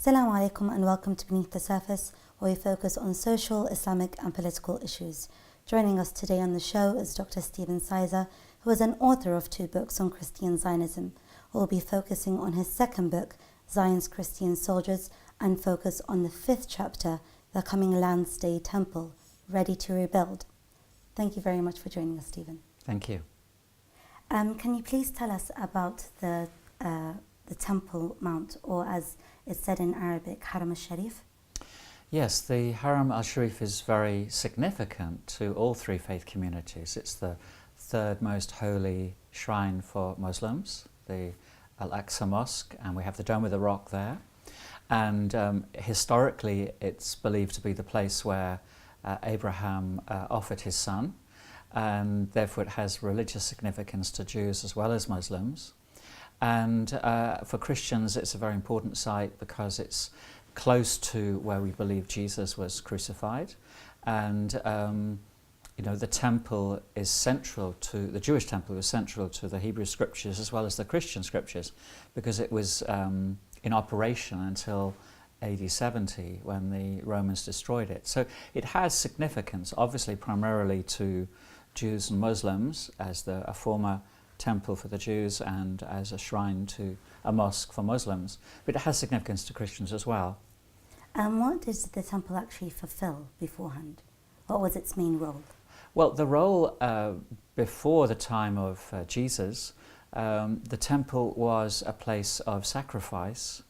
Assalamu alaikum and welcome to Beneath the Surface, where we focus on social, Islamic and political issues. Joining us today on the show is Dr. StephenSizer, who is an author of 2 books on Christian Zionism. We'll be focusing on his second book, Zion's Christian Soldiers, and focus on the 5th chapter, The Coming Land Stay Temple, Ready to Rebuild. Thank you very much for joining us, Stephen. Thank you. Can you please tell us about the Temple Mount, or as it's said in Arabic, Haram al-Sharif? Yes, the Haram al-Sharif is very significant to all 3 faith communities. It's the 3rd most holy shrine for Muslims, the Al-Aqsa Mosque, and we have the Dome of the Rock there. And historically, it's believed to be the place where Abraham offered his son, and therefore it has religious significance to Jews as well as Muslims. And for Christians, it's a very important site because it's close to where we believe Jesus was crucified. And the temple is central to, the Jewish temple was central to the Hebrew scriptures as well as the Christian scriptures, because it was in operation until AD 70 when the Romans destroyed it. So it has significance, obviously primarily to Jews and Muslims as a former temple for the Jews and as a shrine to a mosque for Muslims, but it has significance to Christians as well. What did the temple actually fulfill beforehand? What was its main role? Well, the role before the time of Jesus, the temple was a place of sacrifice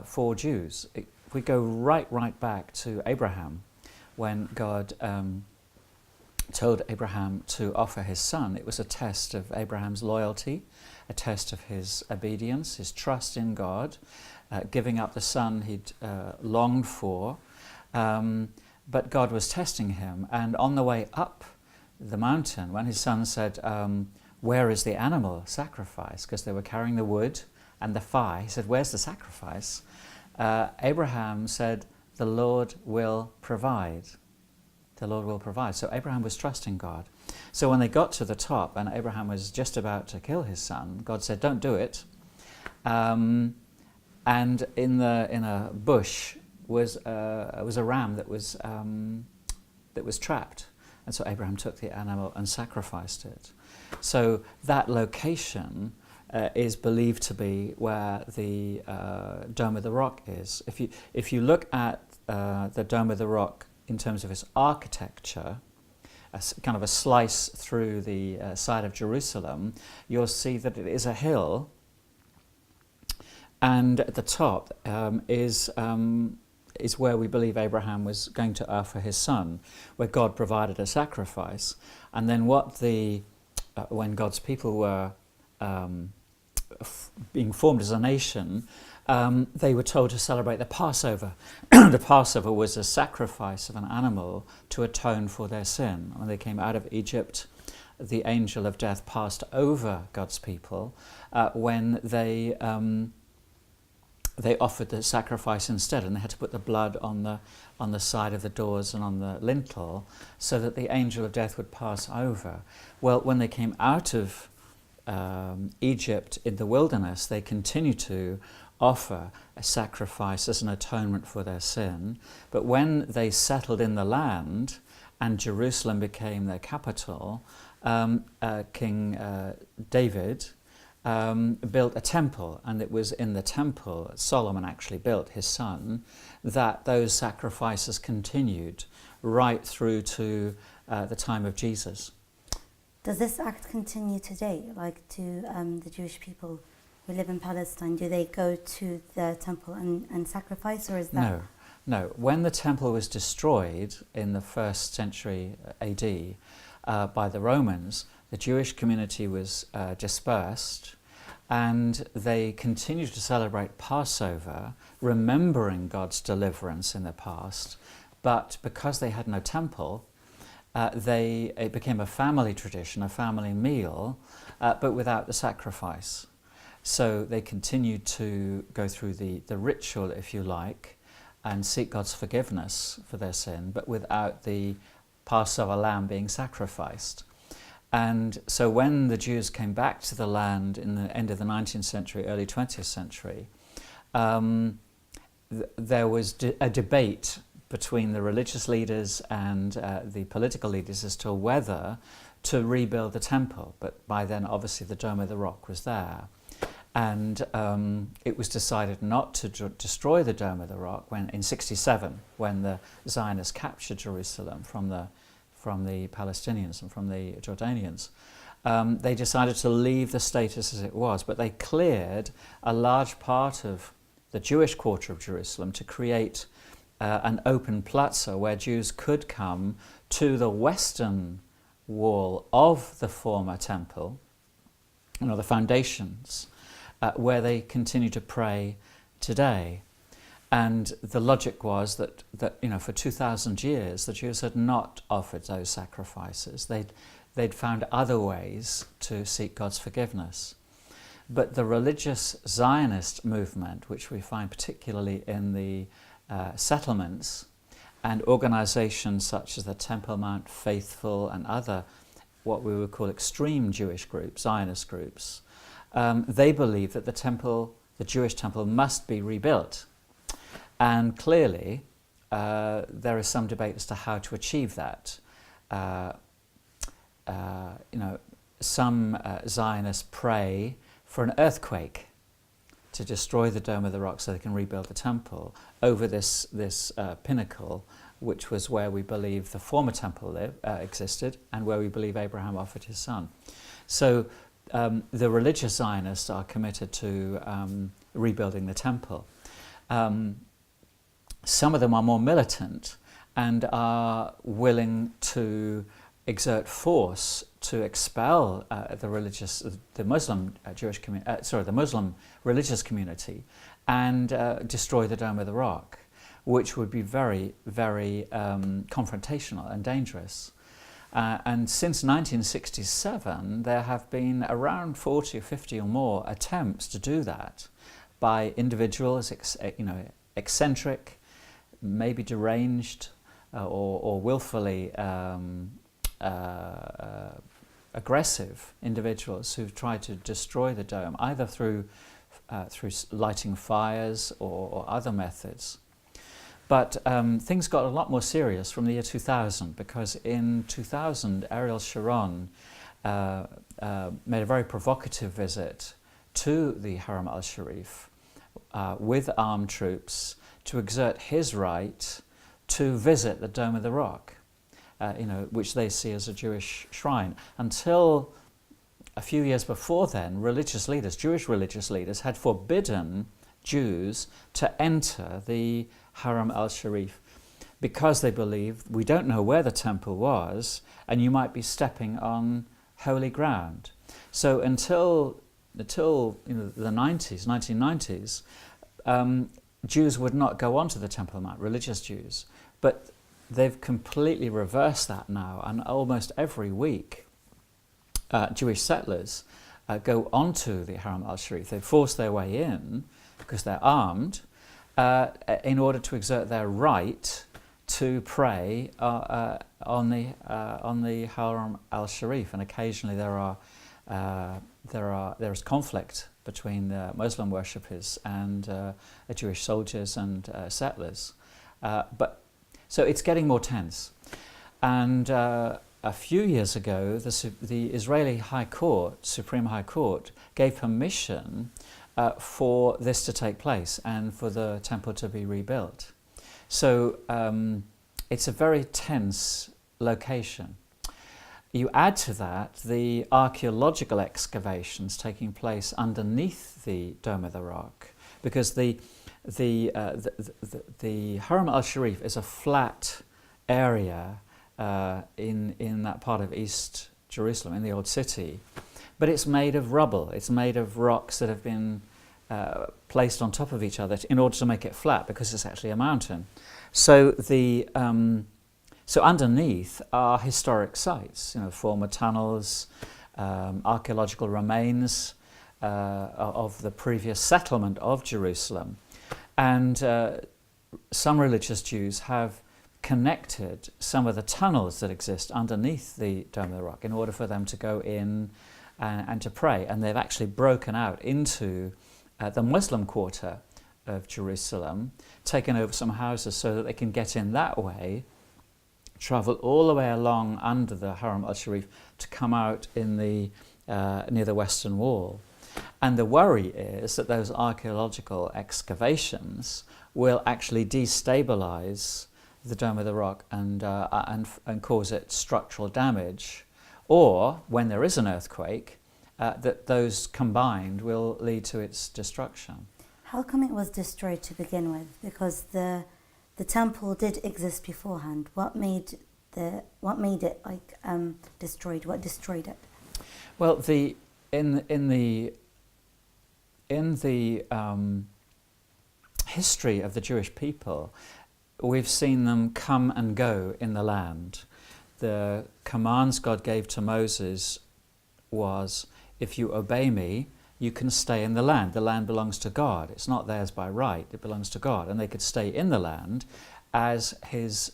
for Jews. If we go right back to Abraham, when God told Abraham to offer his son, it was a test of Abraham's loyalty, a test of his obedience, his trust in God, giving up the son he'd longed for. But God was testing him, and on the way up the mountain, when his son said, where is the animal sacrifice? Because they were carrying the wood and the fire. He said, where's the sacrifice? Abraham said, the Lord will provide. The Lord will provide. So Abraham was trusting God. So when they got to the top and Abraham was just about to kill his son, God said, don't do it. And in a bush was a ram that was trapped. And so Abraham took the animal and sacrificed it. So that location is believed to be where the Dome of the Rock is. If you look at the Dome of the Rock in terms of its architecture, kind of a slice through the side of Jerusalem, you'll see that it is a hill, and at the top is where we believe Abraham was going to offer his son, where God provided a sacrifice. And then when God's people were being formed as a nation, they were told to celebrate the Passover. The Passover was a sacrifice of an animal to atone for their sin. When they came out of Egypt, the angel of death passed over God's people when they offered the sacrifice instead, and they had to put the blood on the side of the doors and on the lintel so that the angel of death would pass over. Well, when they came out of Egypt in the wilderness, they continued to offer a sacrifice as an atonement for their sin. But when they settled in the land and Jerusalem became their capital, King David built a temple, and it was in the temple Solomon actually built, his son, that those sacrifices continued right through to the time of Jesus. Does this act continue today, like to the Jewish people who live in Palestine? Do they go to the temple and sacrifice, or is that... No. When the temple was destroyed in the 1st century AD by the Romans, the Jewish community was dispersed, and they continued to celebrate Passover, remembering God's deliverance in the past. But because they had no temple, it became a family tradition, a family meal, but without the sacrifice. So they continued to go through the ritual, if you like, and seek God's forgiveness for their sin, but without the Passover lamb being sacrificed. And so when the Jews came back to the land in the end of the 19th century, early 20th century, there was a debate between the religious leaders and the political leaders as to whether to rebuild the temple. But by then, obviously, the Dome of the Rock was there. And it was decided not to destroy the Dome of the Rock in 67, when the Zionists captured Jerusalem from the Palestinians and from the Jordanians. They decided to leave the status as it was, but they cleared a large part of the Jewish quarter of Jerusalem to create an open plaza where Jews could come to the western wall of the former temple, the foundations, where they continue to pray today. And the logic was that for 2,000 years the Jews had not offered those sacrifices. They'd found other ways to seek God's forgiveness. But the religious Zionist movement, which we find particularly in the settlements, and organizations such as the Temple Mount Faithful and other what we would call extreme Jewish groups, Zionist groups, they believe that the Jewish temple must be rebuilt. And clearly there is some debate as to how to achieve that. Some Zionists pray for an earthquake to destroy the Dome of the Rock so they can rebuild the temple over this pinnacle, which was where we believe the former temple existed and where we believe Abraham offered his son. So the religious Zionists are committed to rebuilding the temple. Some of them are more militant and are willing to exert force to expel the Muslim religious community and destroy the Dome of the Rock, which would be very, very confrontational and dangerous. And since 1967, there have been around 40 or 50 or more attempts to do that by individuals, eccentric, maybe deranged, or willfully aggressive individuals who've tried to destroy the dome, either through lighting fires or other methods. But things got a lot more serious from the year 2000, because in 2000 Ariel Sharon made a very provocative visit to the Haram al-Sharif with armed troops to exert his right to visit the Dome of the Rock, which they see as a Jewish shrine. Until a few years before then, Jewish religious leaders had forbidden Jews to enter the Haram al-Sharif because they believed, we don't know where the temple was and you might be stepping on holy ground. So until the 1990s, Jews would not go onto the Temple Mount, religious Jews. But they've completely reversed that now, and almost every week Jewish settlers go onto the Haram al-Sharif. They force their way in because they're armed in order to exert their right to pray on the Haram al-Sharif. And occasionally there is conflict between the Muslim worshippers and Jewish soldiers and settlers. So it's getting more tense. And a few years ago, the Israeli Supreme High Court, gave permission for this to take place and for the temple to be rebuilt. So it's a very tense location. You add to that the archaeological excavations taking place underneath the Dome of the Rock, because the Haram al-Sharif is a flat area in that part of East Jerusalem, in the Old City, but it's made of rubble. It's made of rocks that have been placed on top of each other in order to make it flat, because it's actually a mountain. So So underneath are historic sites, former tunnels, archaeological remains of the previous settlement of Jerusalem. And some religious Jews have connected some of the tunnels that exist underneath the Dome of the Rock in order for them to go in and to pray. And they've actually broken out into the Muslim quarter of Jerusalem, taken over some houses so that they can get in that way, travel all the way along under the Haram al-Sharif to come out in the near the Western Wall. And the worry is that those archaeological excavations will actually destabilize the Dome of the Rock and cause it structural damage, or when there is an earthquake, that those combined will lead to its destruction. How come it was destroyed to begin with? Because the temple did exist beforehand. What made it destroyed? What destroyed it? Well, in the history of the Jewish people, we've seen them come and go in the land. The commands God gave to Moses was, if you obey me, you can stay in the land. The land belongs to God. It's not theirs by right, it belongs to God. And they could stay in the land as his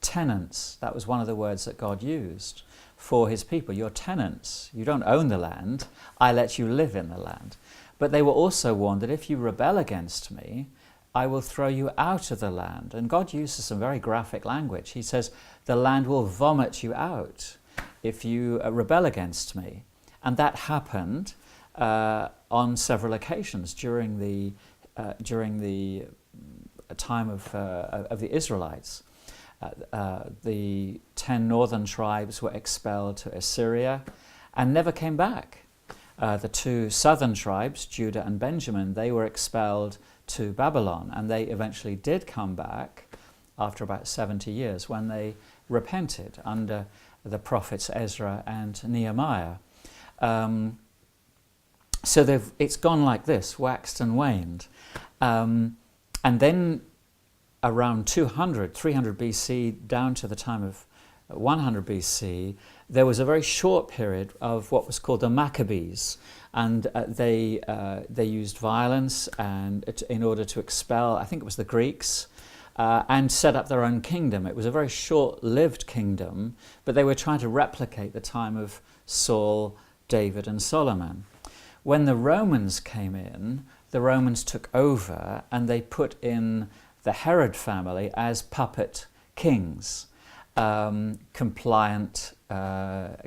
tenants. That was one of the words that God used for his people. You're tenants. You don't own the land. I let you live in the land. But they were also warned that if you rebel against me, I will throw you out of the land. And God uses some very graphic language. He says, the land will vomit you out if you rebel against me. And that happened on several occasions during the time of the Israelites. The 10 northern tribes were expelled to Assyria and never came back. The 2 southern tribes, Judah and Benjamin, they were expelled to Babylon, and they eventually did come back after about 70 years when they repented under the prophets Ezra and Nehemiah. So it's gone like this, waxed and waned. And then around 300 BC down to the time of 100 BC, there was a very short period of what was called the Maccabees, and they used violence and in order to expel, I think it was the Greeks, and set up their own kingdom. It was a very short-lived kingdom, but they were trying to replicate the time of Saul, David, and Solomon. When the Romans came in, the Romans took over and they put in the Herod family as puppet kings, compliant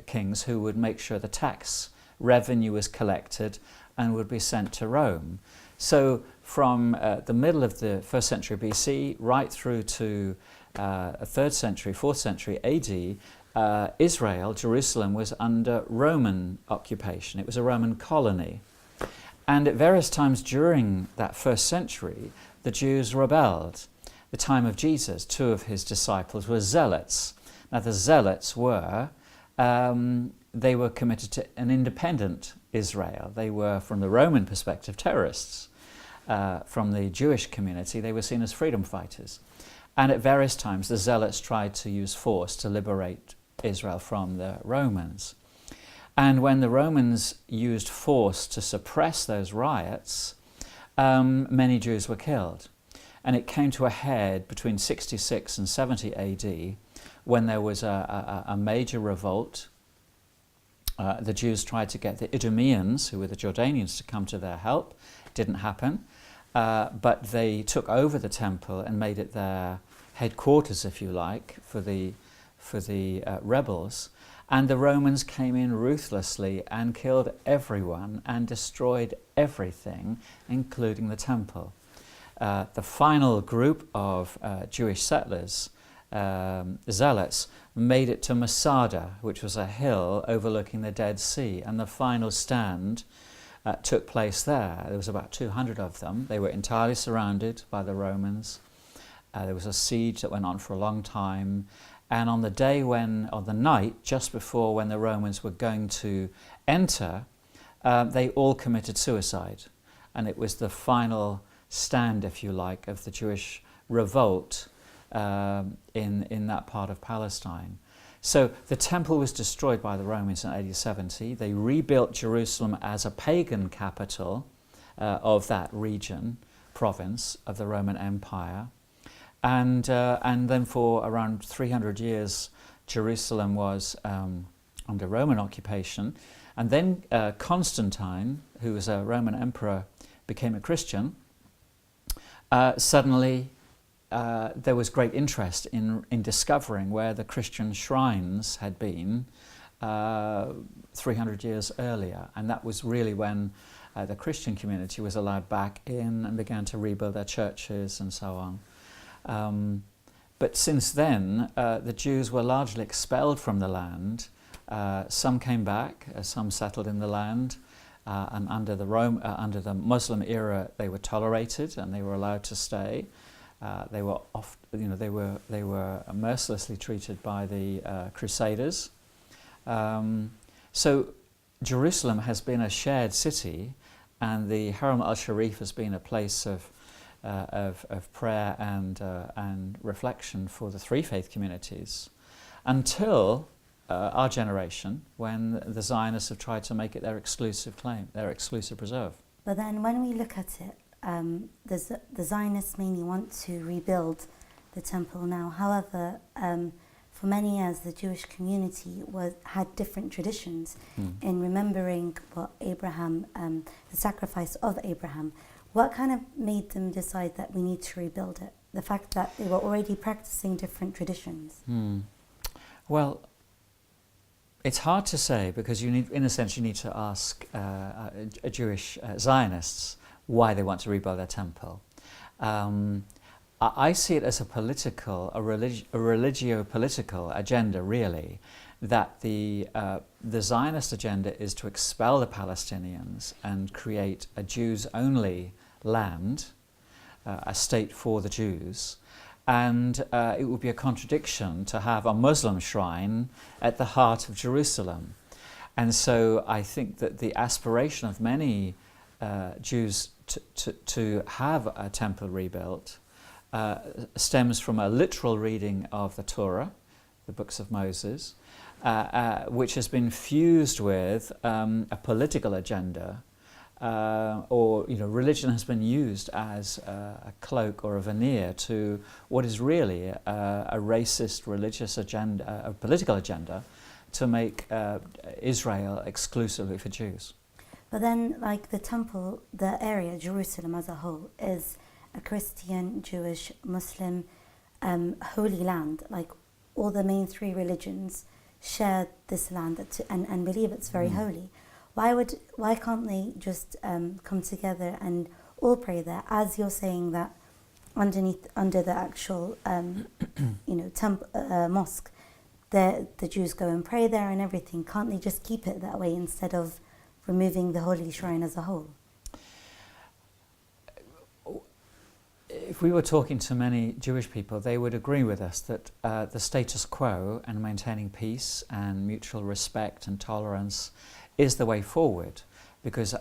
kings who would make sure the tax revenue was collected and would be sent to Rome. So from the middle of the 1st century BC right through to 3rd century, 4th century AD, Israel, Jerusalem, was under Roman occupation. It was a Roman colony. And at various times during that 1st century, the Jews rebelled. The time of Jesus, 2 of his disciples were zealots. Now the zealots were, they were committed to an independent Israel. They were, from the Roman perspective, terrorists. From the Jewish community, they were seen as freedom fighters. And at various times, the zealots tried to use force to liberate Israel from the Romans. And when the Romans used force to suppress those riots, many Jews were killed. And it came to a head between 66 and 70 AD when there was a major revolt. The Jews tried to get the Idumeans, who were the Jordanians, to come to their help. It didn't happen. But they took over the temple and made it their headquarters, if you like, for the rebels. And the Romans came in ruthlessly and killed everyone and destroyed everything, including the temple. The final group of Jewish settlers, zealots, made it to Masada, which was a hill overlooking the Dead Sea, and the final stand took place there. There was about 200 of them. They were entirely surrounded by the Romans. There was a siege that went on for a long time. And on the night, just before when the Romans were going to enter, they all committed suicide. And it was the final stand, if you like, of the Jewish revolt in that part of Palestine. So the temple was destroyed by the Romans in AD 70. They rebuilt Jerusalem as a pagan capital of that region, province of the Roman Empire. And then for around 300 years, Jerusalem was under Roman occupation. And then Constantine, who was a Roman emperor, became a Christian. suddenly there was great interest in discovering where the Christian shrines had been 300 years earlier, and that was really when the Christian community was allowed back in and began to rebuild their churches and so on. But since then, the Jews were largely expelled from the land. Some came back, some settled in the land, and under the Muslim era, they were tolerated and they were allowed to stay. They were mercilessly treated by the Crusaders. So Jerusalem has been a shared city, and the Haram al-Sharif has been a place of prayer and reflection for the three faith communities until our generation, when the Zionists have tried to make it their exclusive claim, their exclusive preserve. But then when we look at it, the Zionists mainly want to rebuild the temple now. However, for many years, the Jewish community had different traditions in remembering what Abraham, the sacrifice of Abraham. What kind of made them decide that we need to rebuild it? The fact that they were already practicing different traditions. Well, it's hard to say, because in a sense, you need to ask Jewish Zionists why they want to rebuild their temple. I see it as a religio-political agenda, really, that the Zionist agenda is to expel the Palestinians and create a Jews-only land, a state for the Jews, and it would be a contradiction to have a Muslim shrine at the heart of Jerusalem. And so I think that the aspiration of many Jews to have a temple rebuilt stems from a literal reading of the Torah, the books of Moses, which has been fused with a political agenda, or religion has been used as a cloak or a veneer to what is really a racist religious agenda, a political agenda, to make Israel exclusively for Jews. But then, like the temple, the area, Jerusalem as a whole, is a Christian, Jewish, Muslim holy land. Like all the main three religions share this land and believe it's very holy. Why can't they just come together and all pray there? As you're saying that under the actual mosque, the Jews go and pray there and everything. Can't they just keep it that way instead of removing the holy shrine as a whole? If we were talking to many Jewish people, they would agree with us that the status quo and maintaining peace and mutual respect and tolerance is the way forward, because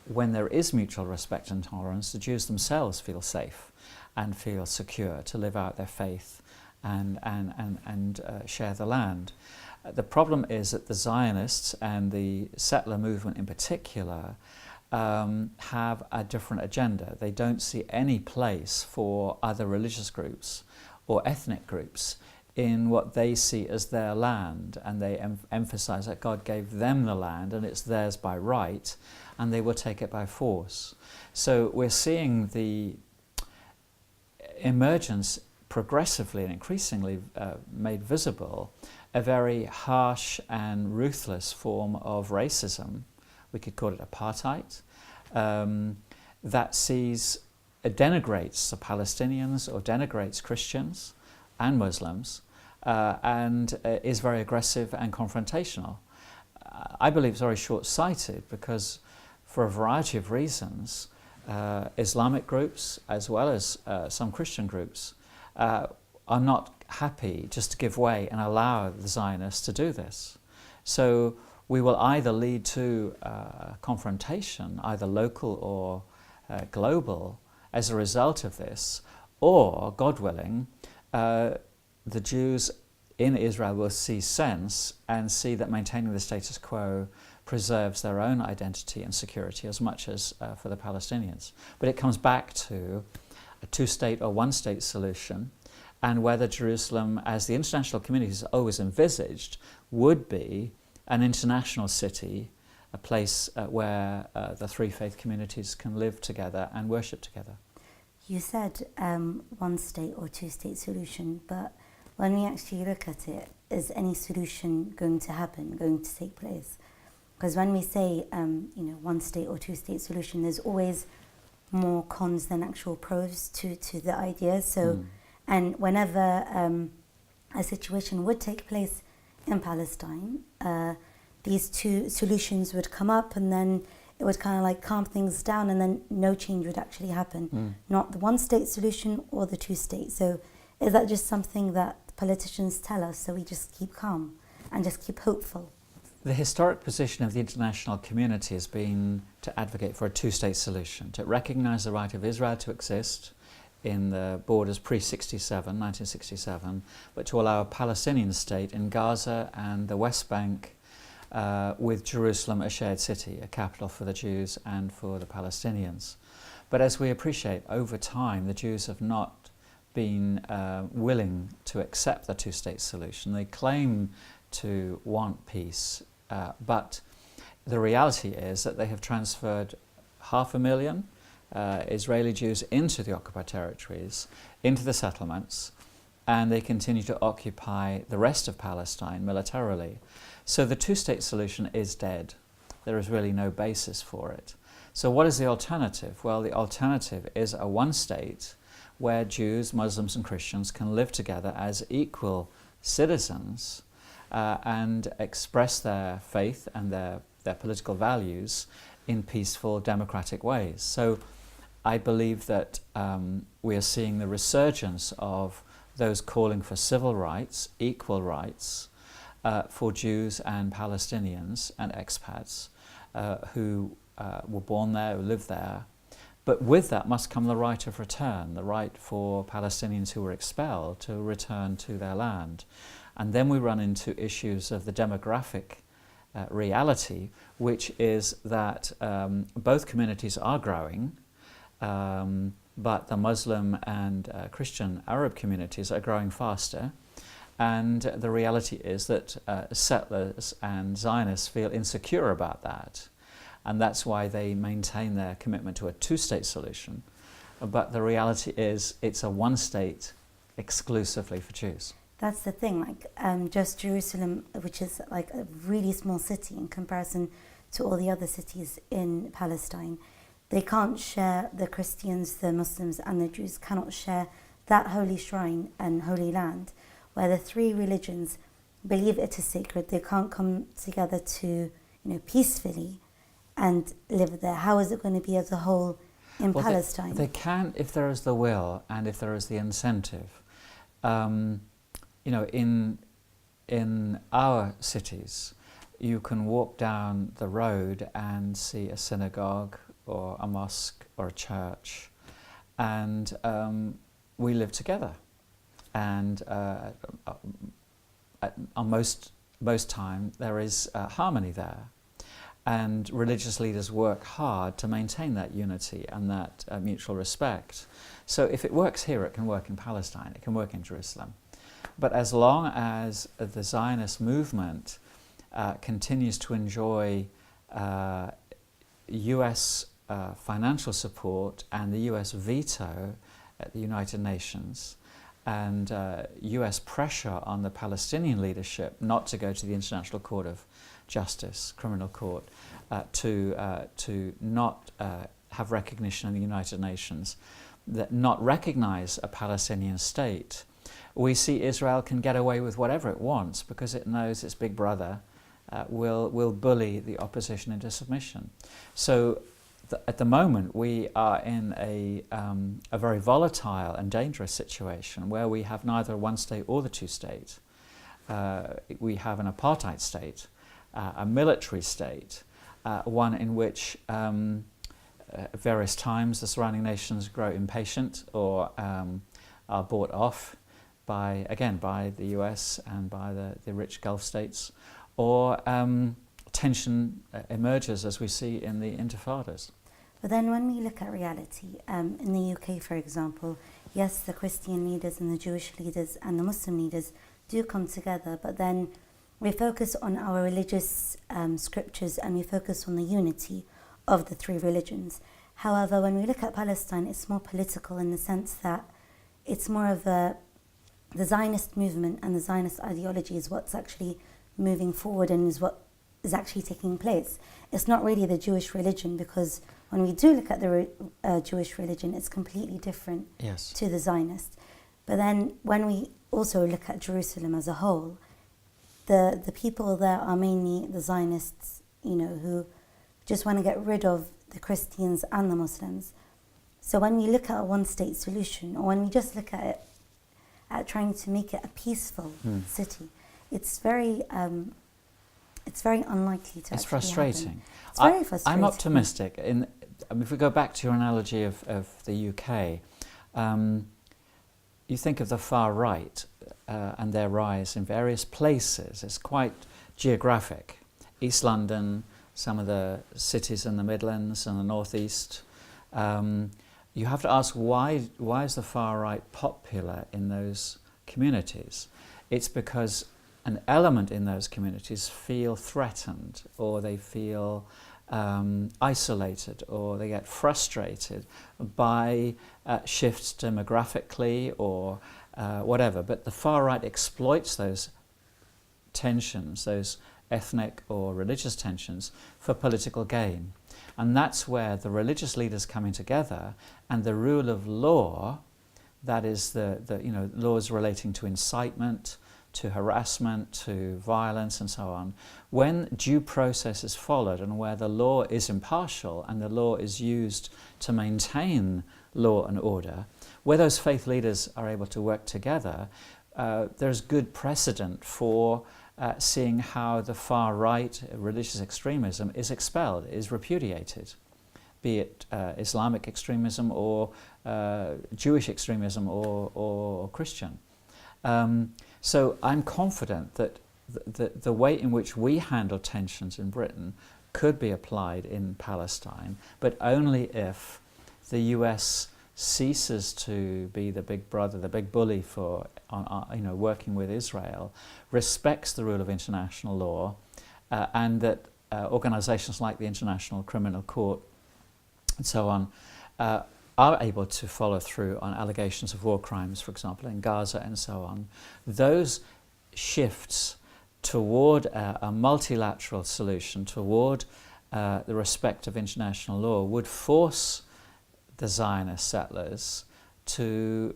when there is mutual respect and tolerance, the Jews themselves feel safe and feel secure to live out their faith and share the land. The problem is that the Zionists and the settler movement in particular have a different agenda. They don't see any place for other religious groups or ethnic groups in what they see as their land, and they emphasize that God gave them the land and it's theirs by right, and they will take it by force. So we're seeing the emergence progressively and increasingly made visible, a very harsh and ruthless form of racism. We could call it apartheid, that denigrates the Palestinians or denigrates Christians and Muslims, and is very aggressive and confrontational. I believe it's very short-sighted, because for a variety of reasons, Islamic groups as well as some Christian groups are not happy just to give way and allow the Zionists to do this. So we will either lead to confrontation, either local or global, as a result of this, or, God willing, the Jews in Israel will see sense and see that maintaining the status quo preserves their own identity and security as much as for the Palestinians. But it comes back to a two-state or one-state solution, and whether Jerusalem, as the international community has always envisaged, would be an international city, a place where the three faith communities can live together and worship together. You said one state or two state solution, but when we actually look at it, is any solution going to happen, going to take place? Because when we say, one state or two state solution, there's always more cons than actual pros to the idea. So, and whenever a situation would take place in Palestine, these two solutions would come up, and then it would kind of like calm things down, and then no change would actually happen. Not the one state solution or the two states. So is that just something that politicians tell us, so we just keep calm and just keep hopeful? The historic position of the international community has been to advocate for a two-state solution, to recognise the right of Israel to exist in the borders pre-1967, but to allow a Palestinian state in Gaza and the West Bank, with Jerusalem a shared city, a capital for the Jews and for the Palestinians. But as we appreciate, over time the Jews have not been willing to accept the two-state solution. They claim to want peace, but the reality is that they have transferred 500,000 Israeli Jews into the occupied territories, into the settlements, and they continue to occupy the rest of Palestine militarily. So the two-state solution is dead. There is really no basis for it. So what is the alternative? Well, the alternative is a one-state where Jews, Muslims and Christians can live together as equal citizens and express their faith and their political values in peaceful, democratic ways. So I believe that we are seeing the resurgence of those calling for civil rights, equal rights for Jews and Palestinians and expats who were born there, who live there. But with that must come the right of return, the right for Palestinians who were expelled to return to their land. And then we run into issues of the demographic reality, which is that both communities are growing, but the Muslim and Christian Arab communities are growing faster. And the reality is that settlers and Zionists feel insecure about that. And that's why they maintain their commitment to a two-state solution. But the reality is it's a one-state exclusively for Jews. That's the thing, just Jerusalem, which is like a really small city in comparison to all the other cities in Palestine. They can't share, the Christians, the Muslims and the Jews cannot share that holy shrine and holy land where the three religions believe it is sacred. They can't come together to, peacefully and live there. How is it going to be as a whole in Palestine? They can if there is the will and if there is the incentive. In our cities, you can walk down the road and see a synagogue or a mosque or a church, and we live together. And on most time, there is harmony there. And religious leaders work hard to maintain that unity and that mutual respect. So if it works here, it can work in Palestine, it can work in Jerusalem. But as long as the Zionist movement continues to enjoy US financial support and the US veto at the United Nations, and US pressure on the Palestinian leadership not to go to the International Court of Justice, Criminal Court, to not have recognition in the United Nations, that not recognize a Palestinian state, we see Israel can get away with whatever it wants because it knows its big brother will bully the opposition into submission. So at the moment we are in a very volatile and dangerous situation where we have neither one state or the two states. We have an apartheid state, a military state, one in which at various times the surrounding nations grow impatient or are bought off by the US and by the rich Gulf states, or tension emerges as we see in the intifadas. But then when we look at reality, in the UK, for example, yes, the Christian leaders and the Jewish leaders and the Muslim leaders do come together, but then we focus on our religious scriptures and we focus on the unity of the three religions. However, when we look at Palestine, it's more political in the sense that it's more of the Zionist movement and the Zionist ideology is what's actually moving forward and is what is actually taking place. It's not really the Jewish religion, because when we do look at the Jewish religion, it's completely different to the Zionist. But then when we also look at Jerusalem as a whole, the people there are mainly the Zionists, who just want to get rid of the Christians and the Muslims. So when we look at a one-state solution, or when we just look at it, at trying to make it a peaceful city, it's very unlikely to. It's frustrating. It's very frustrating. I'm optimistic. If we go back to your analogy of the UK, you think of the far right and their rise in various places. It's quite geographic. East London, some of the cities in the Midlands and the Northeast. You have to ask why is the far right popular in those communities? It's because an element in those communities feel threatened, or they feel isolated, or they get frustrated by shifts demographically or whatever. But the far right exploits those tensions, those ethnic or religious tensions, for political gain. And that's where the religious leaders coming together and the rule of law, that is the laws relating to incitement, to harassment, to violence and so on, when due process is followed and where the law is impartial and the law is used to maintain law and order, where those faith leaders are able to work together, there's good precedent for seeing how the far right religious extremism is expelled, is repudiated, be it Islamic extremism or Jewish extremism or Christian. So I'm confident that the way in which we handle tensions in Britain could be applied in Palestine, but only if the US ceases to be the big brother, the big bully for working with Israel, respects the rule of international law, and that organisations like the International Criminal Court and so on are able to follow through on allegations of war crimes, for example, in Gaza and so on. Those shifts toward a multilateral solution, toward the respect of international law, would force the Zionist settlers to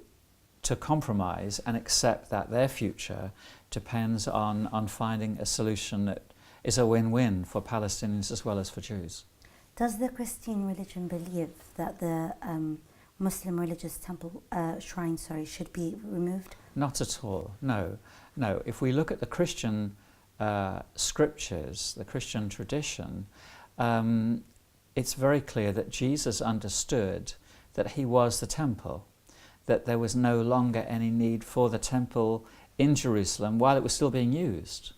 compromise and accept that their future depends on finding a solution that is a win-win for Palestinians as well as for Jews. Does the Christian religion believe that the Muslim religious temple shrine, should be removed? Not at all. No. If we look at the Christian scriptures, the Christian tradition, it's very clear that Jesus understood that he was the temple, that there was no longer any need for the temple in Jerusalem while it was still being used.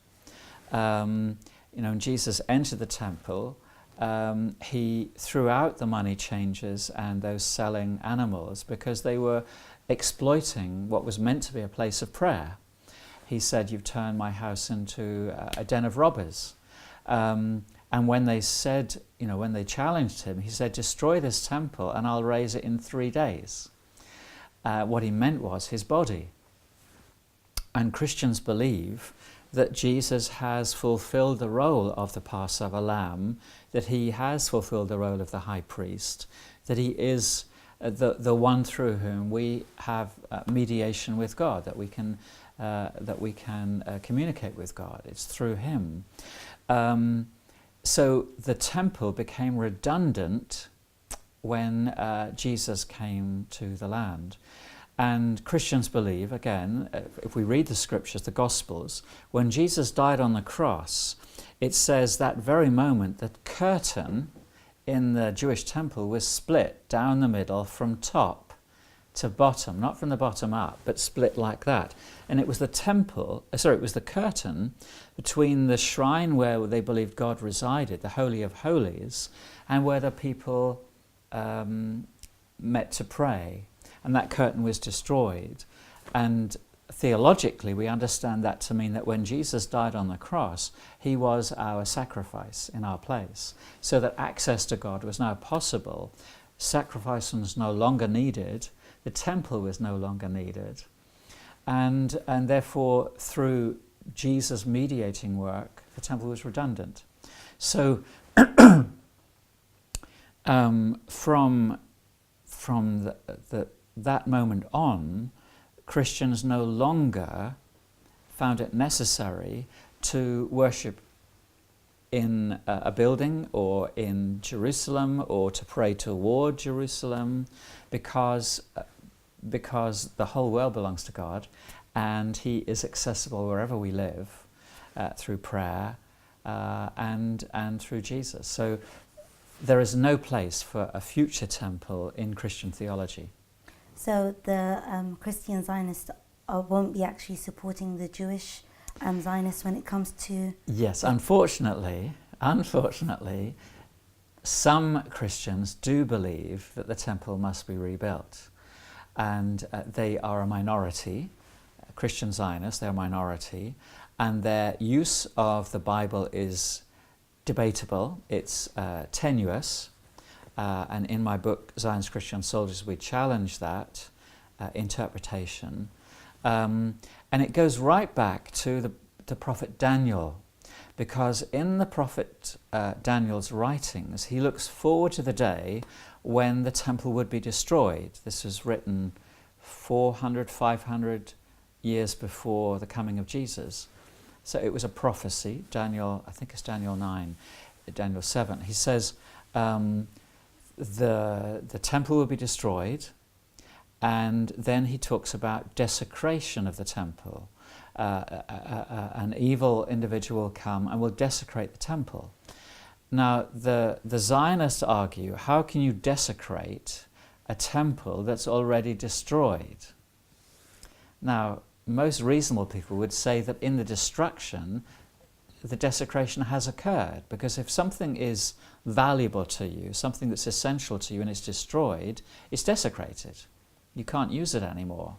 When Jesus entered the temple, he threw out the money changers and those selling animals because they were exploiting what was meant to be a place of prayer. He said, "You've turned my house into a den of robbers." And when they said, when they challenged him, he said, "Destroy this temple and I'll raise it in 3 days." What he meant was his body. And Christians believe that Jesus has fulfilled the role of the Passover lamb, that he has fulfilled the role of the high priest, that he is the one through whom we have mediation with God, that we can communicate with God. It's through him. So the temple became redundant when Jesus came to the land. And Christians believe, again, if we read the scriptures, the Gospels, when Jesus died on the cross, it says that very moment the curtain in the Jewish temple was split down the middle from top to bottom, not from the bottom up, but split like that. And it was the curtain between the shrine where they believed God resided, the Holy of Holies, and where the people met to pray. And that curtain was destroyed. And theologically, we understand that to mean that when Jesus died on the cross, he was our sacrifice in our place, so that access to God was now possible sacrifice was no longer needed, the temple was no longer needed, and therefore through Jesus' mediating work, the temple was redundant. So from that moment on, Christians no longer found it necessary to worship in a building or in Jerusalem or to pray toward Jerusalem, because the whole world belongs to God and He is accessible wherever we live through prayer and through Jesus. So there is no place for a future temple in Christian theology. So the Christian Zionists won't be actually supporting the Jewish Zionists when it comes to... Yes, unfortunately, some Christians do believe that the temple must be rebuilt. And they are a minority, Christian Zionists, they're a minority, and their use of the Bible is debatable, it's tenuous, and in my book, Zion's Christian Soldiers, we challenge that interpretation. And it goes right back to the prophet Daniel, because in the prophet Daniel's writings, he looks forward to the day when the temple would be destroyed. This was written 400, 500 years before the coming of Jesus. So it was a prophecy. Daniel, I think it's Daniel 9, Daniel 7. He says the temple will be destroyed, and then he talks about desecration of the temple. An evil individual will come and will desecrate the temple. Now, the Zionists argue, how can you desecrate a temple that's already destroyed? Now, most reasonable people would say that in the destruction, the desecration has occurred, because if something is valuable to you, something that's essential to you, and it's destroyed, it's desecrated. You can't use it anymore.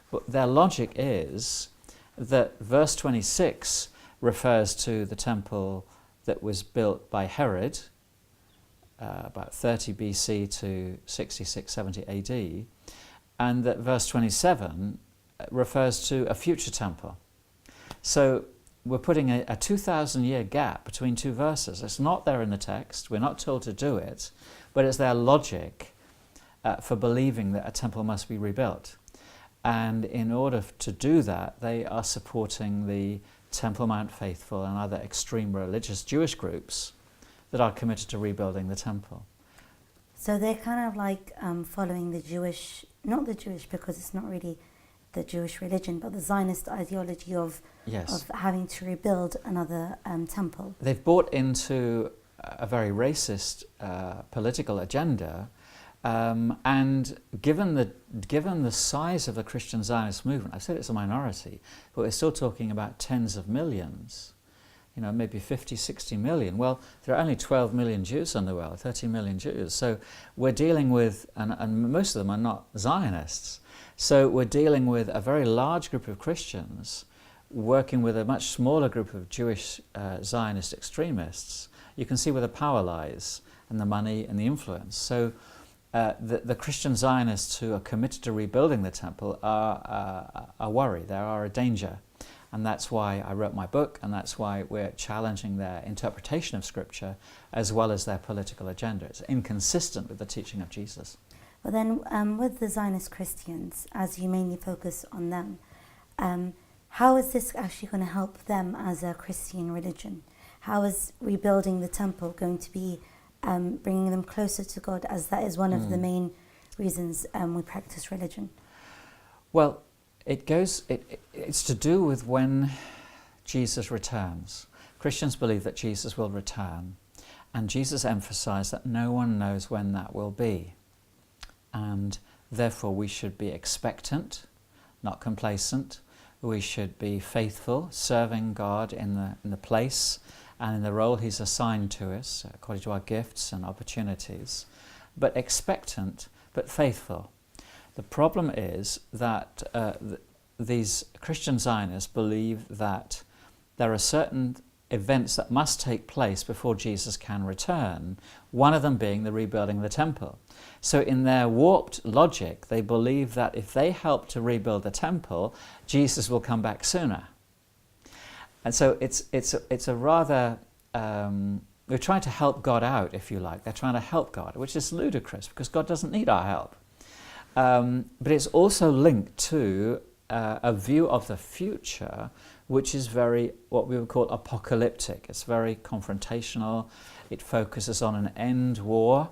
But their logic is that verse 26 refers to the temple that was built by Herod about 30 BC to 66, 70 AD, and that verse 27 refers to a future temple. So we're putting a 2,000-year gap between two verses. It's not there in the text, we're not told to do it, but it's their logic for believing that a temple must be rebuilt. And in order to do that, they are supporting the Temple Mount Faithful and other extreme religious Jewish groups that are committed to rebuilding the temple. So they're kind of like following the Jewish, not the Jewish because it's not really the Jewish religion, but the Zionist ideology of having to rebuild another temple. They've bought into a very racist political agenda, and given the size of the Christian Zionist movement, I said it's a minority, but we're still talking about tens of millions, maybe 50, 60 million. Well, there are only 12 million Jews in the world, 13 million Jews. So we're dealing with, and most of them are not Zionists, so we're dealing with a very large group of Christians working with a much smaller group of Jewish Zionist extremists. You can see where the power lies, and the money and the influence. So the Christian Zionists who are committed to rebuilding the temple are worried, they are a danger. And that's why I wrote my book, and that's why we're challenging their interpretation of Scripture as well as their political agenda. It's inconsistent with the teaching of Jesus. But then with the Zionist Christians, as you mainly focus on them, how is this actually going to help them as a Christian religion? How is rebuilding the temple going to be bringing them closer to God, as that is one of the main reasons we practice religion? Well, it's to do with when Jesus returns. Christians believe that Jesus will return, and Jesus emphasized that no one knows when that will be. And therefore we should be expectant, not complacent. We should be faithful, serving God in the place and in the role He's assigned to us, according to our gifts and opportunities, but expectant, but faithful. The problem is that these Christian Zionists believe that there are certain events that must take place before Jesus can return, one of them being the rebuilding of the temple. So in their warped logic, they believe that if they help to rebuild the temple, Jesus will come back sooner. And so it's a rather, we're trying to help God out, if you like. They're trying to help God, which is ludicrous because God doesn't need our help. But it's also linked to a view of the future which is very, what we would call apocalyptic. It's very confrontational. It focuses on an end war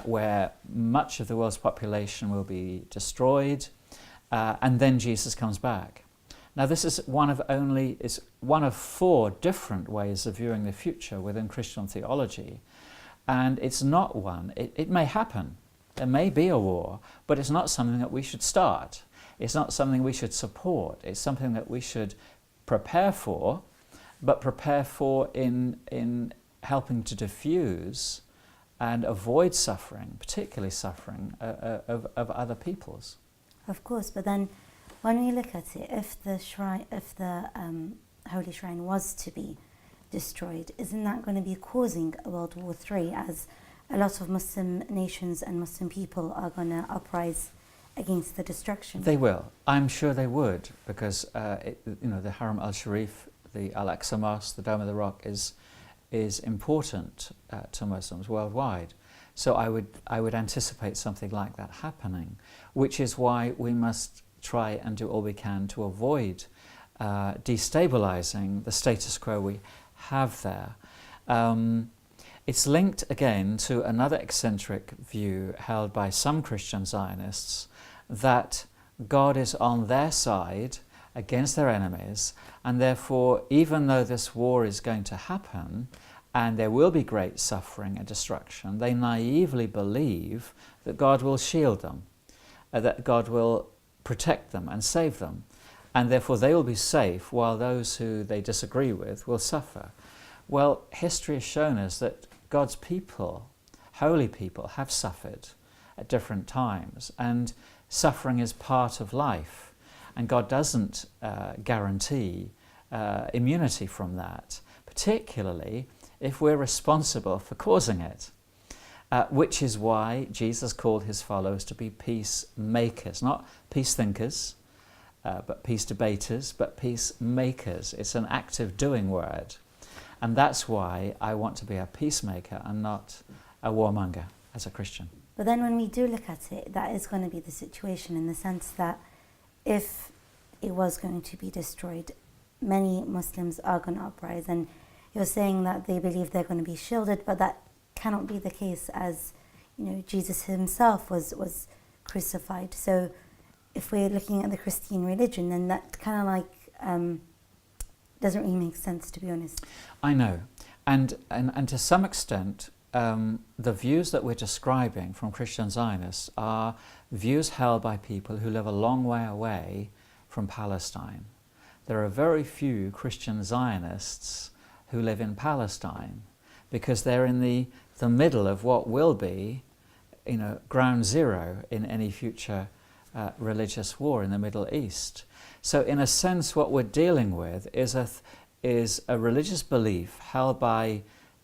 where much of the world's population will be destroyed, and then Jesus comes back. Now this is one of 4 different ways of viewing the future within Christian theology, and it's not one. It may happen. There may be a war, but it's not something that we should start. It's not something we should support. It's something that we should prepare for, but prepare for in helping to diffuse and avoid suffering, particularly suffering of other peoples. Of course, but then when we look at it, if the Holy Shrine was to be destroyed, isn't that going to be causing a World War III, as a lot of Muslim nations and Muslim people are going to uprise against the destruction? They will. I'm sure they would, because the Haram al-Sharif, the Al-Aqsa Mosque, the Dome of the Rock is important to Muslims worldwide. So I would anticipate something like that happening, which is why we must try and do all we can to avoid destabilizing the status quo we have there. It's linked again to another eccentric view held by some Christian Zionists, that God is on their side against their enemies, and therefore even though this war is going to happen and there will be great suffering and destruction, they naively believe that God will shield them, that God will protect them and save them, and therefore they will be safe while those who they disagree with will suffer. Well, history has shown us that God's people, holy people, have suffered at different times, and suffering is part of life, and God doesn't guarantee immunity from that, particularly if we're responsible for causing it, which is why Jesus called his followers to be peacemakers, not peace thinkers, but peace debaters, but peacemakers. It's an active doing word, and that's why I want to be a peacemaker and not a warmonger as a Christian. But then when we do look at it, that is going to be the situation, in the sense that if it was going to be destroyed, many Muslims are going to uprise. And you're saying that they believe they're going to be shielded, but that cannot be the case, as Jesus himself was crucified. So if we're looking at the Christian religion, then that kind of like doesn't really make sense, to be honest. I know. And to some extent, the views that we're describing from Christian Zionists are views held by people who live a long way away from Palestine. There are very few Christian Zionists who live in Palestine, because they're in the middle of what will be, ground zero in any future religious war in the Middle East. So in a sense, what we're dealing with is a religious belief held by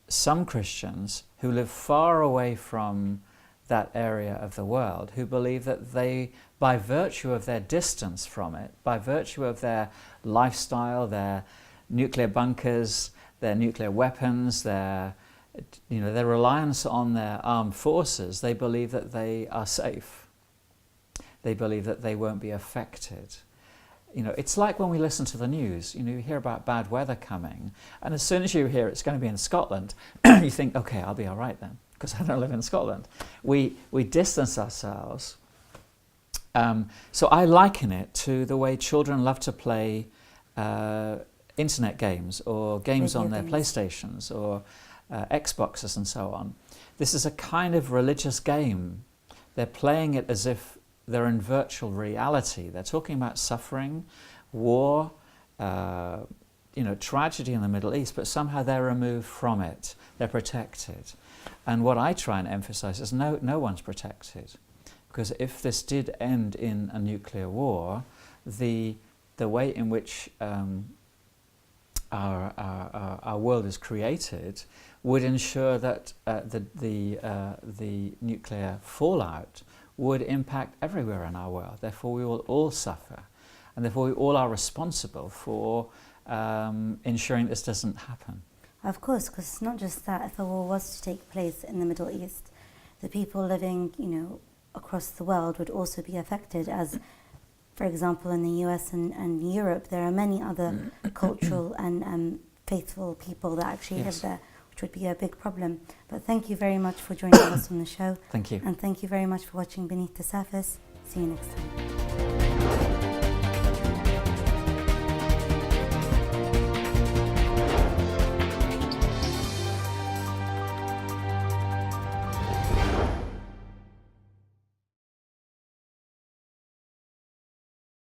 some Christians who live far away from that area of the world, who believe that they, by virtue of their distance from it, by virtue of their lifestyle, their nuclear bunkers, their nuclear weapons, their reliance on their armed forces, they believe that they are safe. They believe that they won't be affected. It's like when we listen to the news, you hear about bad weather coming, and as soon as you hear it's going to be in Scotland, you think, okay, I'll be all right then, because I don't live in Scotland. We distance ourselves. So I liken it to the way children love to play internet games, or games on their PlayStations, or Xboxes and so on. This is a kind of religious game. They're playing it as if they're in virtual reality. They're talking about suffering, war, tragedy in the Middle East, but somehow they're removed from it. They're protected. And what I try and emphasize is no one's protected. Because if this did end in a nuclear war, the way in which our world is created would ensure that the nuclear fallout would impact everywhere in our world. Therefore, we will all suffer, and therefore we all are responsible for ensuring this doesn't happen. Of course, because it's not just that. If a war was to take place in the Middle East, the people living, across the world would also be affected, as, for example, in the US and Europe, there are many other cultural and faithful people that actually live there, which would be a big problem. But thank you very much for joining us on the show. Thank you. And thank you very much for watching Beneath the Surface. See you next time.